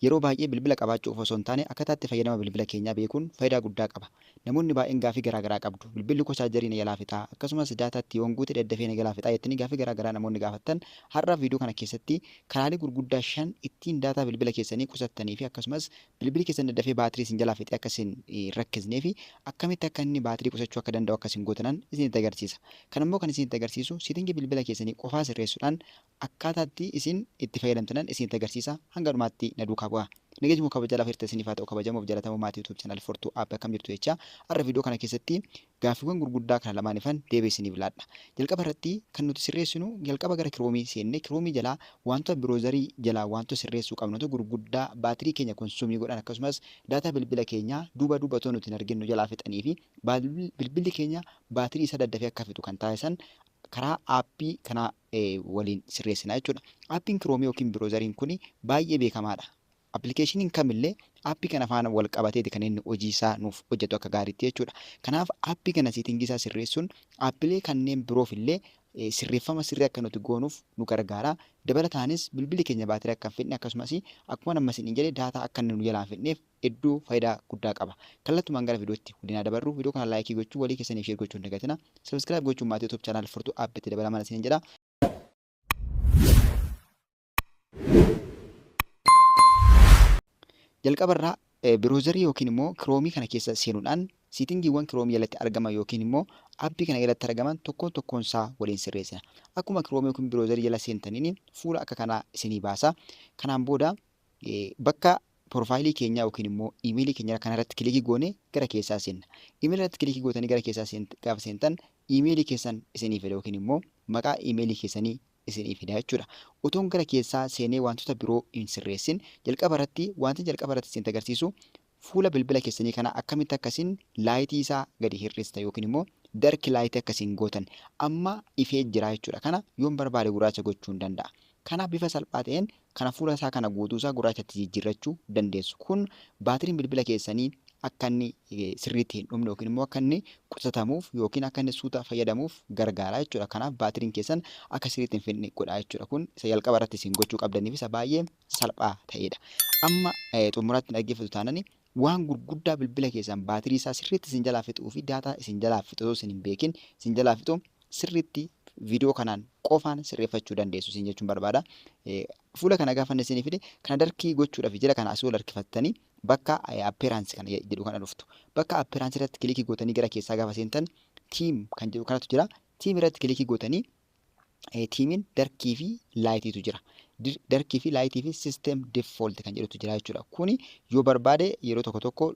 yeroo baay'ee bilbila qabaachuuf osoo hin taane akkaataa itti fayyadama bilbila keenyaa beekuun faayidaa guddaa qaba. Namoonni baay'een gaafii garaagaraa qabdu. Bilbilli koo chaarjarii na jalaa fixaa akkasumas daataatti yoon guute daddafee na jalaa fixaa jettanii gaafii garaagaraa namoonni gaafattan har'a viidiyoo kana keessatti karaalee gurguddaa 5 ittiin daataa bilbila keessanii qusattanii fi akkasumas bilbilli keessan daddafee baatirii isin jalaa fixee akka isin rakkisnee fi akkamitti akka inni baatirii qusachuu akka danda'u akka isin gootanan isinitti agarsiisa. Kan immoo kan isinitti agarsiisu siitingii bilbila keessanii qofaa sirreessuudhaan akkaataatti isin itti fayyadamtanan isinitti agarsiisa. Hanga dhumaatti na duukaa bu'aa. Nageenyi kabaja lafa hirtee isiniif haa ta'u kabajamuuf jaalatamuu maatii YouTube channel Fortuu App akkam jirtu jecha har'a viidiyoo kana keessatti gaaffiiwwan gurguddaa kana lamaanifan deebii isiniif laadha. Jalqaba irratti kan nuti sirreessinu jalqaba gara kiroomii seennee kiroomii jalaa wantoota biroozarii jalaa wantoota sirreessuu qabnu gurguddaa baatirii keenya konsumii godhan akkasumas daataa bilbila keenyaa duuba otoo nuti hin arginu jalaa fixanii fi bilbilli keenya baatirii isa daddafee akka fixu kan taasisan karaa aappii kana waliin sirreessina jechuudha. Aappiin kiroomii yookiin biroozariin kun baay'ee beekamaadha. Appilikeeshiniin kamillee aappii kana faana wal qabateeti kan inni hojii isaa nuuf hojjetu akka gaariitti jechuudha. Kanaaf aappii kana siitingii isaa sirreessuun aappilee kanneen biroof illee sirreeffama sirrii akka nuti goonuuf nu gargaara. Dabalataanis bilbilli keenya baatirii akka hin fixne akkasumas akkuma amma isin jedhe daataa akka nu jalaa hin fixneef hedduu faayidaa guddaa qaba. Kallattumaan gara viidiyootti waliin dabarru viidiyoo kana laayikii gochuu walii keessaniif sheer gochuu hin dagatina. Sabskiraayib gochuun maatii YouTube channel Fortuu App itti dabalaman isin jedha. Jalqabarraa biroozarii yookiin immoo kiroomii kana keessa seenuudhaan siitingiiwwan kiroomii jalatti argaman yookiin immoo aappii kana jalatti argaman tokkoon isaa waliin sirreessina. Akkuma kiroomii yookiin biroozarii jala seentaniin fuula akka kanaa isinii baasa. Kanaan booda bakka Profaayilii keenya yookiin immoo iimeelii keenya kanarratti kilikii goone gara keessaa seenna. Iimeelii irratti kilikii gootanii gara keessaa gaafa seentan iimeelii keessan isinii fida yookiin immoo maqaa iimeelii keessanii isinii fida jechuudha. Otoon gara keessaa seenee wantoota biroo hin sirreessin jalqaba irratti wanti jalqaba irratti isin agarsiisu fuula bilbila keessanii kana akkamitti akkasiin laayitii isaa gadi hir'istan yookiin immoo darki laayitii akkasiin gootan amma ifee jira jechuudha. Kana yoon barbaade gurraacha gochuu hin danda'a. Kanaaf bifa salphaa ta'een kana fuula isaa kana guutuu isaa gurraachatti jijjiirrachuu dandeessu. Kun baatiriin bilbila keessanii akka inni sirriitti hin dhumne yookiin immoo akka inni qusatamuuf yookiin akka inni suuta fayyadamuuf gargaara jechuudha. Kanaaf baatiriin keessan akka sirriitti hin fixne godha jechuudha. Kun isa jalqaba irratti isin gochuu qabdaniif isa baay'ee salphaa ta'edha. Amma xumuratti dhaggeeffatu taanani waan gurguddaa bilbila keessan baatirii isaa sirriitti isin jalaa fixuu fi daataa isin jalaa fixuu isin hin beekin isin jalaa fixuu sirriitti viidiyoo kanaan qofaan sirreeffachuu dandeessu isin jechuun barbaada. Fuula kana gaafa isin fide kana darkii gochuudhaaf jira kana asii ol harkifattanii bakka appeeraansi kana jedhu kana dhuftu. Bakka appeeraansi irratti kilikii gootanii gara keessaa gaafa seentan tiim kan jedhu kanatu jira. Tiim irratti kilikii gootanii tiimiin darkii fi laayitiitu jira. Darkii fi laayitii fi sisteem default kan jedhutu jira jechuudha. Kuni yoo barbaade yeroo tokko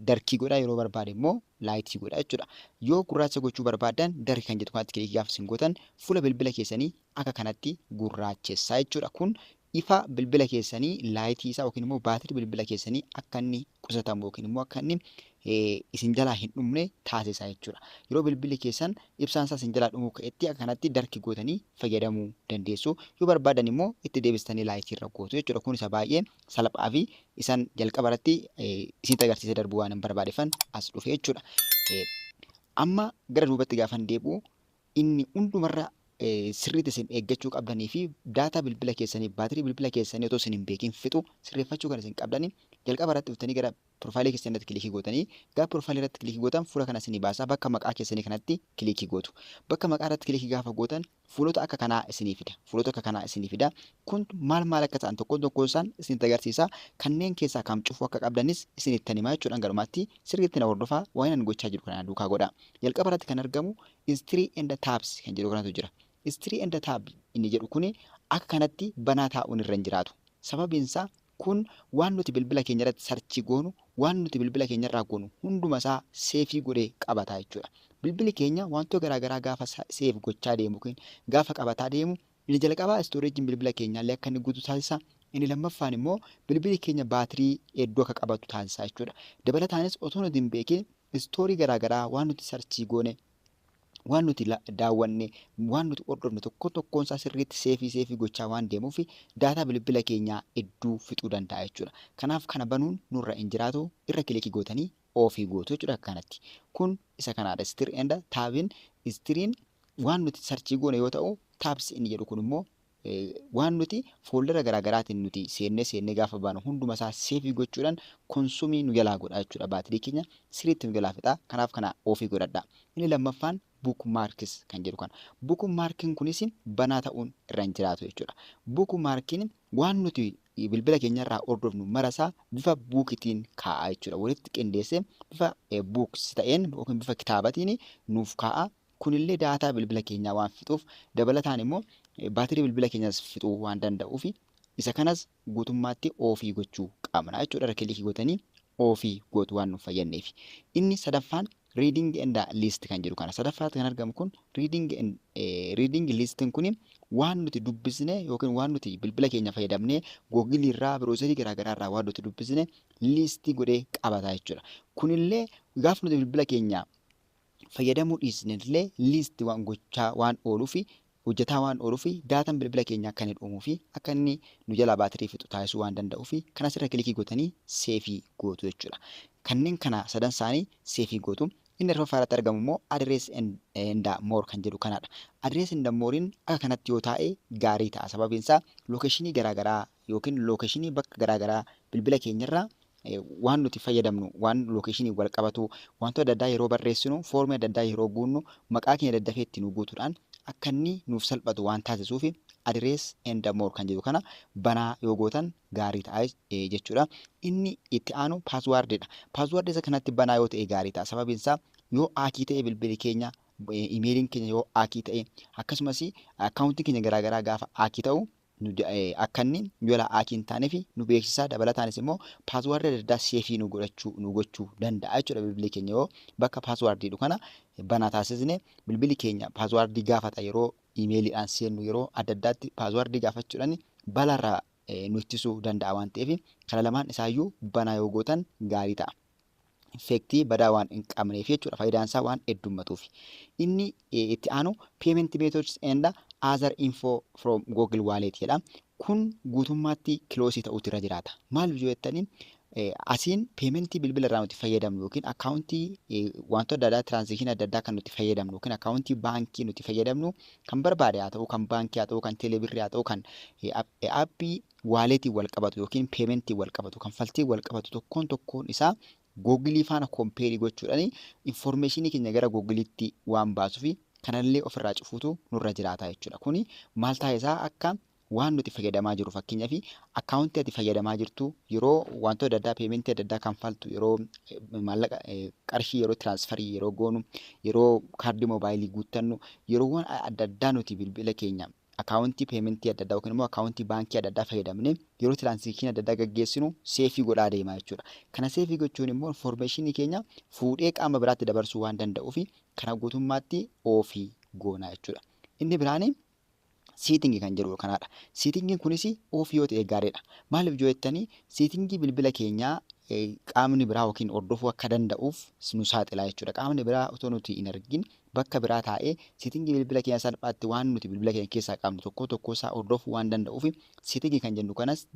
darkii godha yeroo barbaade immoo laayitii godha jechuudha. Yoo gurraacha gochuu barbaadan darkii kan jedhu kanatti kilikii gaafa isin gootan fuula bilbila keessanii akka kanatti gurraachessaa jechuudha. Kun ifa bilbila keessanii laayitii isaa yookiin immoo baatirii bilbila keessanii akka inni qusatamu yookiin immoo akka inni isin jalaa hin dhumne taasisa jechuudha. Yeroo bilbilli keessan ibsaan isaa isin jalaa dhumuu ka'etti akka kanatti darkii gootanii fayyadamuu dandeessu. Yoo barbaadan immoo itti deebistanii laayitii irra gootu jechuudha. Kun isa baay'ee salphaa fi isaan jalqaba irratti isinitti agarsiisee darbuu waan hin barbaadeefan as dhufe jechuudha. Amma gara duubatti gaafa deebi'u inni hundumarra sirriitti isin eeggachuu qabdanii fi daataa bilbila keessanii baatirii bilbila keessanii otoo isin hin beekin fixu sirreeffachuu kan isin qabdanii jalqaba irratti dhuftanii gara profaayilii keessanii irratti kilikii gootanii gaafa profaayilii irratti kilikii gootan fuula kana isinii baasaa bakka maqaa keessanii kanatti kilikii gootu. Bakka maqaa irratti kilikii gaafa gootan fuulota akka kanaa isinii fida. Fuulota akka kanaa isinii fida. Kun maal akka ta'an tokkoon isaan isinitti agarsiisa. Kanneen keessaa kam cufuu akka qabdanis isinitti himaa jechuudha. Garumaatti sirriitti na hordofaa waan ani gochaa jiru kana duukaa godha. Jalqaba irratti kan argamu history and tabs kan jedhu kanatu jira. History and tab inni jedhu kuni akka kanatti banaa taa'uun irra hin jiraatu. Sababiin isaa kun waan nuti bilbila keenya irratti sarchii goonu waan nuti bilbila keenya irraa goonu hunduma isaa seefii godhee qabata jechuudha. Bilbili keenya wantoota garaagaraa gaafa seef gochaa deemu gaafa qabataa deemu inni jalqabaa istooreejiin bilbila keenyaa illee akka inni guutu taasisa. Inni lammaffaan immoo bilbili keenya baatirii hedduu akka qabatu taasisa jechuudha. Dabalataanis otoo nuti hin beekin istoorii garaagaraa waan nuti sarchii goone waan nuti daawwanne waan nuti hordofne tokkoon isaa sirriitti seefii gochaa waan deemuuf daataa bilbila keenyaa hedduu fixuu danda'a jechuudha. Kanaaf kana banuun nurra hin jiraatu irra kilikii gootanii oofii gootu jechuudha kanatti. Kun isa kanaadha. History and taabiin histiriin waan nuti sarchii goone yoo ta'u taabs inni jedhu kun immoo waan nuti fooldara garaagaraatiin nuti seennee gaafa baanu hunduma isaa seefii gochuudhaan konsumii nu jalaa godha jechuudha. Baatirii keenya sirriitti nu jalaa fixa. Kanaaf kana ofii godhadha. Inni lammaffaan buukmaarkis kan jedhu kana. Buukmaarkiin kunis banaa ta'uun irra hin jiraatu jechuudha. Buukmaarkiin waan nuti bilbila keenyarraa hordofnu marasaa bifa buukitiin kaa'a jechuudha. Walitti qindeessee bifa buuks ta'een yookiin bifa kitaabatiin nuuf kaa'a. Kunillee daataa bilbila keenyaa waan fixuuf dabalataan immoo baatirii bilbila keenyaas fixuu waan danda'uuf isa kanas guutummaatti ofii gochuu qabna jechuudha. Harka kilikii gootanii ofii gootu waan nuuf fayyadneef. Inni sadaffaan reading and list kan jedhu kana. Sadaffaatti kan argamu kun reading listiin kun waan nuti dubbisne yookiin waan nuti bilbila keenya fayyadamnee Google irraa biroozarii garaagaraa irraa waan nuti dubbisne listii godhee qabata jechuudha. Kunillee gaafa nuti bilbila keenya fayyadamuu dhiisnellee liistii waan gochaa waan ooluufi hojjetaa waan ooluufi daataan bilbila keenya akka inni dhuumuufi akka inni nu jalaa baatirii fixu taasisuu waan danda'uufi kanas irra kilikii gootanii seefii gootu jechuudha. Kanneen kana sadan isaanii seefii gootu. Inni arfaffaarratti argamu immoo address and more kan jedhu kanadha. Address and morein akka kanatti yoo taa'e gaarii ta'a. Sababiin isaa lookeeshinii garaagaraa yookiin lookeeshinii bakka garaagaraa bilbila keenyarraa waan nuti fayyadamnu waan lookeeshinii wal qabatu wantoota adda addaa yeroo barreessinu foormii adda addaa yeroo guunnu maqaa keenya daddafee ittiin guutuudhaan akka inni nuuf salphatu waan taasisuuf address and more kan jedhu kana banaa yoo gootan gaarii ta'a jechuudha. Inni itti aanu paaswaardidha. Paaswaardii isa kanatti banaa yoo ta'e gaarii ta'a. Sababiin isaa yoo aakii ta'e bilbilli keenya imeeliin keenya yoo aakii ta'e akkasumas akkaawuntii keenya garaagaraa gaafa aakii ta'u akka inni yola aakii hin taaneef nu beeksisaa. Dabalataanis immoo paaswaardii adda addaa seefii nu gochuu danda'a jechuudha. Bilbilli keenya yoo bakka paaswaardiidhu kana banaa taasisne bilbilli keenya paaswaardii gaafata yeroo imeeliidhaan seennu yeroo adda addaatti paaswaardii gaafachuudhaan balaarraa nu ittisuu danda'a waan ta'eef kana lamaan isaayyuu banaa yoo gootan gaarii ta'a. Infektii badaa waan hin qabneef jechuudha. Faayidaan isaa waan heddummatuuf. Inni itti aanu payment methods and other info from Google Wallet jedha. Kun guutummaatti kiloosii ta'uutu irra jiraata. Maal jettanii asiin paymentii bilbila irraa nuti fayyadamnu yookiin akkaawuntii wantoota adda addaa tiraansakshini adda addaa kan nuti fayyadamnu yookiin akkaawuntii baankii nuti fayyadamnu kan barbaade haa ta'u kan baankii haa ta'u kan teelebirrii haa ta'u kan aappii waaleetii wal qabatu yookiin paymentii wal qabatu kan faltii wal qabatu tokkoon isaa Google faana kompeerii gochuudhaan informationii keenya gara Googleetti waan baasuuf kanallee ofirraa cufuutu nurra jiraata jechuudha. Kuni maal taasisaa akka waan nuti fayyadamaa jiru fakkeenyaaf akkaawuntii ati fayyadamaa jirtu yeroo wantoota adda addaa paymentii adda addaa kanfaltu yeroo maallaqa qarshii yeroo tiraansfarii yeroo goonu yeroo kaardii moobaayilii guuttannu yeroo waan adda addaa nuti bilbila keenya akkaawuntii paymentii adda addaa yookiin immoo akkaawuntii baankii adda addaa fayyadamne yeroo tiraansakshini adda addaa gaggeessinu seefii godhaa deemaa jechuudha. Kana seefii gochuun immoo informationii keenya fuudhee qaama biraatti dabarsuu waan danda'uuf kana guutummaatti ofii goona jechuudha. Inni biraanii siitingii kan jedhu kanadha. Siitingiin kunis ofii yoo ta'e gaariidha. Maaliif jettanii siitingii bilbila keenyaa qaamni biraa yookiin hordofuu akka danda'uuf nu saaxila jechuudha. Qaamni biraa otoo nuti hin argin bakka biraa taa'ee siitingii bilbila keenya salphaatti waan nuti bilbila keenya keessaa qabnu tokko isaa hordofuu waan danda'uuf siitingii kan jennu kanas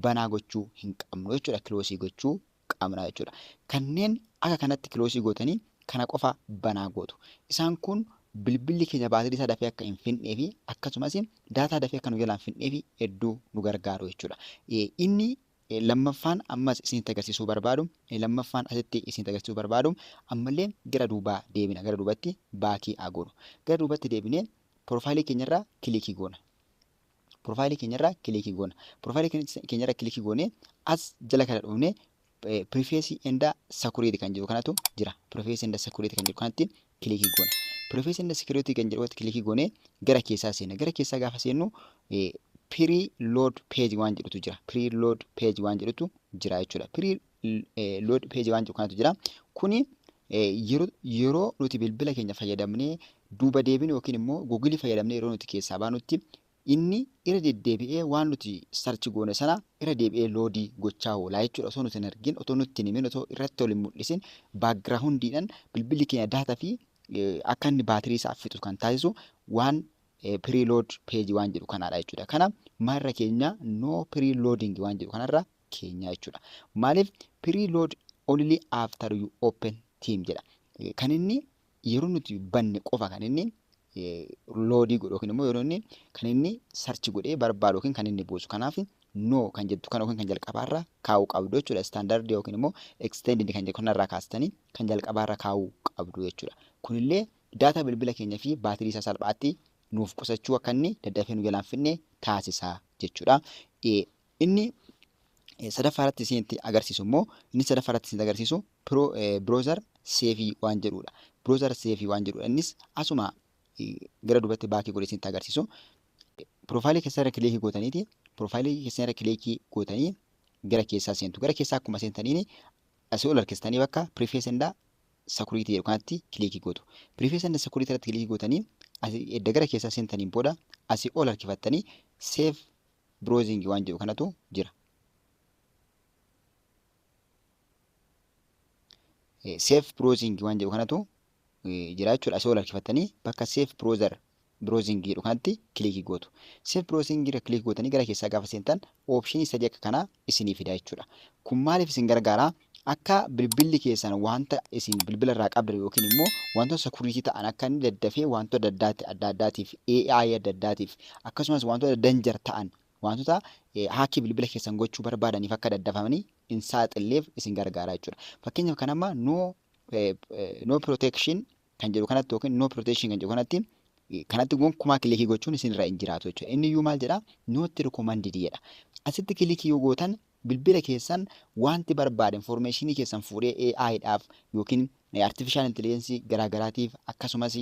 banaa gochuu hin qabnu jechuudha. Kiloosii gochuu qabna jechuudha. Kanneen akka kanatti kiloosii gootanii kana qofa banaa gootu. Isaan kun bilbilli keenya baatirii isaa dafee akka hin fixnee fi akkasumas daataa dafee akka nu jalaan fixnee fi hedduu nu gargaaru jechuudha. Inni lammaffaan ammas isinitti agarsiisuu barbaadu ammallee gara duubaa deebina. Gara duubatti baakii agoonu. Gara duubatti deebinee piroofaayilii keenyarraa kilikii goona. Piroofaayilii keenyarraa kilikii goonee as jala kana dhufnee privacy and security kan jedhu kanatu jira. Privacy and security kan jedhu kanatti kilikii goona. Privacy and security kan jedhu kilikii goonee gara keessaa seena. Gara keessaa gaafa seennu pre-load page waan jedhutu jira. Pre-load page waan jedhutu jira jechuudha. Pre-load page waan jedhu kanatu jira. Kuni yeroo nuti bilbila keenya fayyadamnee duuba deebinu yookiin immoo Google fayyadamnee yeroo nuti keessaa baanutti inni irra deddeebi'ee waan nuti search goone sana irra deebi'ee loodii gochaa oola jechuudha. Osoo nuti hin argin, otoo nuti hin himin, otoo irratti ol hin mul'isin baakgiraawundiidhaan bilbilli keenya daataa fi akka inni baatirii isaa fixu kan taasisu waan preload page waan jedhu kanadha jechuudha. Kana maalirra keenya no preloading waan jedhu kanarra keenya jechuudha. Maaliif preload only after you open team jedha. Kan inni yeroo nuti banne qofa kan inni loodii godhu yookiin immoo yeroo inni kan inni sarchi godhee barbaadu yookiin kan inni buusu. Kanaaf no kan jettu kan yookiin kan jalqabaarra kaa'uu qabdu jechuudha. Standard yookiin immoo extended kan jedhu kanarraa kaastanii kan jalqabaarra kaa'uu qabdu jechuudha. Kunillee daataa bilbila keenyaa fi baatirii isaa salphaatti nuuf qusachuu akka inni daddafee nu jalaan finne taasisaa jechuudha. Inni sadaffaa irratti isinitti agarsiisu immoo inni sadaffaa irratti isinitti agarsiisu browser save waan jedhudha. Browser save waan jedhudha. Innis asuma gara duubatti baakii godhee isinitti agarsiisu. Profaayilii keessa irra kilikii gootaniiti. Profaayilii keessa irra kilikii gootanii gara keessaa seentu. Gara keessaa akkuma seentaniini asii ol harkistanii bakka preface and security jedhu kanatti kilikii gootu. Preface and security irratti kilikii gootanii edda gara keessaa seentaniin booda asii ol harkifattanii save browsing waan jedhu kanatu jira. Save browsing waan jedhu kanatu jira jechuudha. Asii ol harkifattanii bakka save browsing jedhu kanatti kilikii gootu. Save browsing irra kilikii gootanii gara keessaa gaafa seentan optionii sadii akka kanaa isinii fida jechuudha. Kun maaliif isin gargaara? Akka bilbilli keessan wanta isin bilbila irraa qabdan yookiin immoo wantoota security ta'an akka inni daddafee wantoota adda addaatiif AI adda addaatiif akkasumas wantoota danger ta'an wantoota haakii bilbila keessan gochuu barbaadaniif akka daddafamanii hin saaxilleef isin gargaara jechuudha. Fakkeenyaaf kan amma no protection kan jedhu kanatti yookiin no protection kan jedhu kanatti gonkumaa kilikii gochuun isin irraa hin jiraatu jechuudha. Inni iyyuu maal jedhaa? Not recommended jedha. Asitti kilikii yoo gootan bilbila keessan wanti barbaade informationii keessan fuudhee AI'dhaaf yookiin artificial intelligence garaagaraatiif akkasumas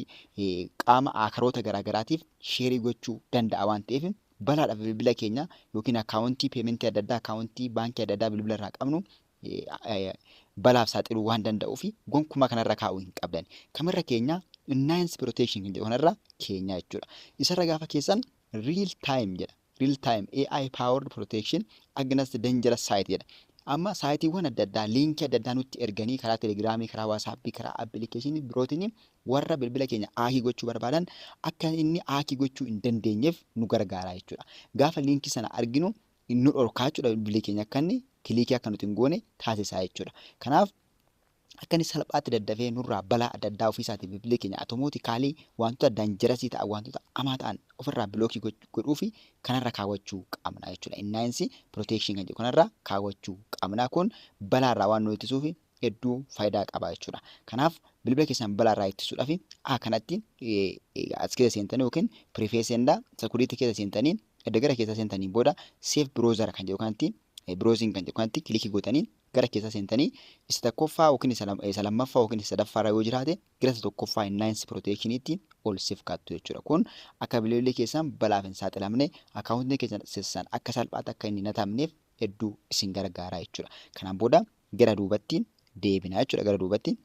qaama akaroota garaagaraatiif sheerii gochuu danda'a waan ta'eef balaadhaaf bilbila keenya yookiin akkaawuntii peementii adda addaa akkaawuntii baankii adda addaa bilbila irraa qabnu balaaf saaxiluu waan danda'uuf gonkumaa kanarra kaa'uu hin qabdan. Kamirra keenya Nines protection kan jedhu kanarra keenya jechuudha. Isarra gaafa keessan real time jedha. Real time AI powered protection against dangerous site jedha. Amma saayitiiwwan adda addaa liinkii adda addaa nutti erganii karaa telegiraamii, karaa waasappii, karaa appilikeeshinii birootiin warra bilbila keenya haakii gochuu barbaadan akka inni haakii gochuu hin dandeenyeef nu gargaara jechuudha. Gaafa liinkii sana arginu nu dhorkaa jechuudha bilbilli keenya akka inni kilikii akka nuti hin goone taasisaa jechuudha. Kanaaf akka inni salphaatti daddafee nurraa balaa adda addaa ofiisaatiin bilbilli keenya automaatikaalii wantoota danjarasii ta'an wantoota hamaa ta'an ofirraa bilookii godhuu fi kanarra kaawwachuu qabna jechuudha. Nines protection kan jedhu kanarra kaawwachuu qabna. Kun balaarraa waan nu ittisuuf hedduu faayidaa qaba jechuudha. Kanaaf bilbila keessan balaarraa ittisuudhaaf kanatti as keessa seentanii yookiin preface and security keessa seentanii edda gara keessa seentanii booda save browser kan jedhu kanatti browsing kan jedhu kanatti kilikii gootanii gara keessa seentanii isa tokkoffaa yookiin isa lammaffaa yookiin isa sadaffaarra yoo jiraate gara isa tokkoffaa Nines protectionitti ol siif kaattu jechuudha. Kun akka bilbilli keessan balaaf hin saaxilamne akkaawuntii keessan akka salphaatti akka inni natamneef hedduu isin gargaara jechuudha. Kanaan booda gara duubatti deebina jechuudha. Gara duubatti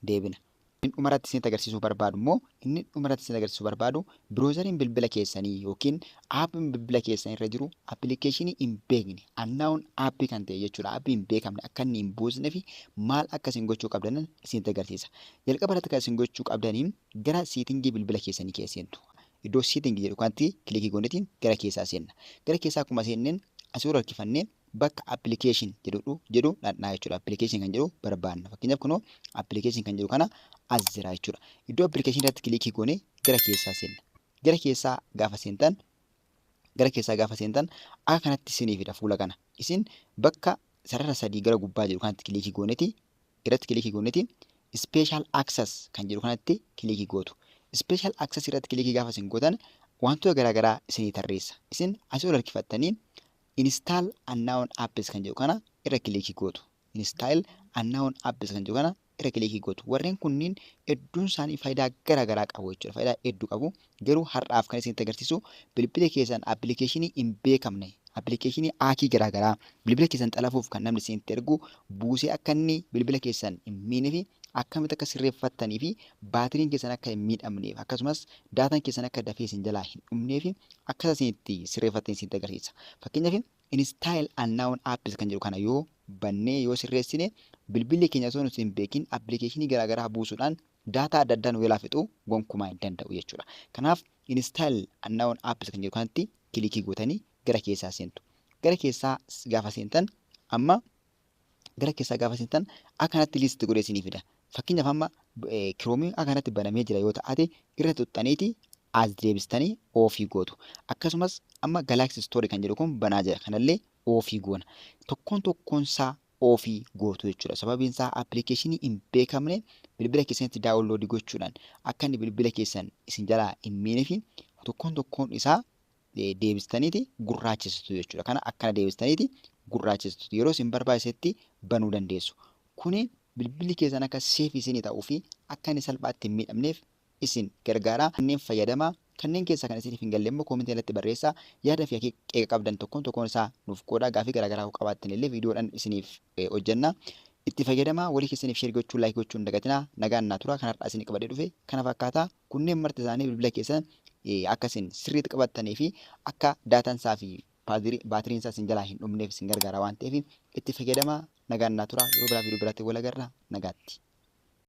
deebina. Inni dhumarratti isin agarsiisuu barbaadu immoo inni dhumarratti isin agarsiisuu barbaadu browseriin bilbila keessanii yookiin aappiin bilbila keessanii irra jiru appilikeeshinii hin beekne unknown aappii kan ta'e jechuudha. Aappii hin beekamne akka inni hin buusnee fi maal akka isin gochuu qabdan isin agarsiisa. Jalqaba irratti kan isin gochuu qabdaniin gara seetingii bilbila keessanii keessa seentu. Iddoo seetingii jedhu kanatti kilikii goonetiin gara keessaa seenna. Gara keessaa akkuma seenneen asii ol harkifannee bakka application jedhu dhandhaa jechuudha. Application kan jedhu barbaanna. Fakkeenyaaf kunoo application kan jedhu kana as jira jechuudha. Iddoo application irratti kilikii goone gara keessaa seenna. Gara keessaa gaafa seentan akka kanatti isiniifidha fuula kana. Isin bakka sarara sadii gara gubbaa jedhu kanatti kilikii gooneeti special access kan jedhu kanatti kilikii gootu. Special access irratti kilikii gaafa isin gootan wantoota garaagaraa isinii tarreessa. Isin asii ol harkifattanii install unknown apps kan jedhu kana irra kilikii gootu. Install unknown apps kan jedhu kana irra kilikii gootu. Warreen kunniin hedduun isaanii faayidaa garaagaraa qabu jechuudha. Faayidaa hedduu qabu. Garuu har'aaf kan isinitti agarsiisu bilbila keessan appilikeeshinii hin beekamne appilikeeshinii haakii garaagaraa bilbila keessan xalafuuf kan namni isinitti ergu buusee akka inni bilbila keessan hin miinee fi akkamitti akka sirreeffattanii fi baatiriin keessan akka hin miidhamneef akkasumas daataan keessan akka dafee isin jalaa hin dhumneef akka isinitti sirreeffattan isinitti agarsiisa. Fakkeenyaaf install unknown apps kan jedhu kana yoo bannee yoo sirreessine bilbilli keenya osoo nuti hin beekin appilikeeshinii garaagaraa buusuudhaan daataa adda addaa nu jalaa fixuu gonkumaa hin danda'u jechuudha. Kanaaf install unknown apps kan jedhu kanatti kilikii gootanii gara keessaa seentu. Gara keessaa gaafa seentan akka kanatti listi godhee isinii fida. Fakkeenyaaf amma kiroomiin akkanatti banamee jira yoo ta'ate irra tuttaniiti as deebistanii ofii gootu. Akkasumas amma Galaxy Store kan jedhu kun banaa jira. Kanallee ofii goona. Tokkoon isaa ofii gootu jechuudha. Sababiin isaa appilikeeshinii hin beekamne bilbila keessanitti daawunloodii gochuudhaan akka inni bilbila keessan isin jalaa hin miinee fi tokkoon isaa deebistaniiti gurraachessitu jechuudha. Kana akkana deebistaniiti gurraachessitu. Yeroo isin barbaachisetti banuu dandeessu. Kuni bilbilli keessan akka seef isinii ta'uu fi akka inni salphaatti hin miidhamneef isin gargaara. Kanneen fayyadamaa kanneen keessaa kan isiniif hin galle immoo koomentii irratti barreessaa. Yaada fi qeeqa qabdan tokkoon isaa nuuf qoodaa. Gaafii garaagaraa qabaattan illee viidiyoodhaan isiniif hojjenna. Itti fayyadamaa walii keessaniif sheer gochuu laayik gochuu hin dagatinaa. Nagaan naa tura. Kanarraa isin qabadee dhufe kana fakkaataa kunneen marti isaanii bilbila keessan akkasiin sirriitti qabattanii fi akka daataan isaa fi baatiriin isaa isin jalaa hin dhumneef isin gargaara waan ta'eef itti fayyadamaa. Nagaan naa tura. Yeroo biraa viidiyoo biraatti wal agarra. Nagaatti.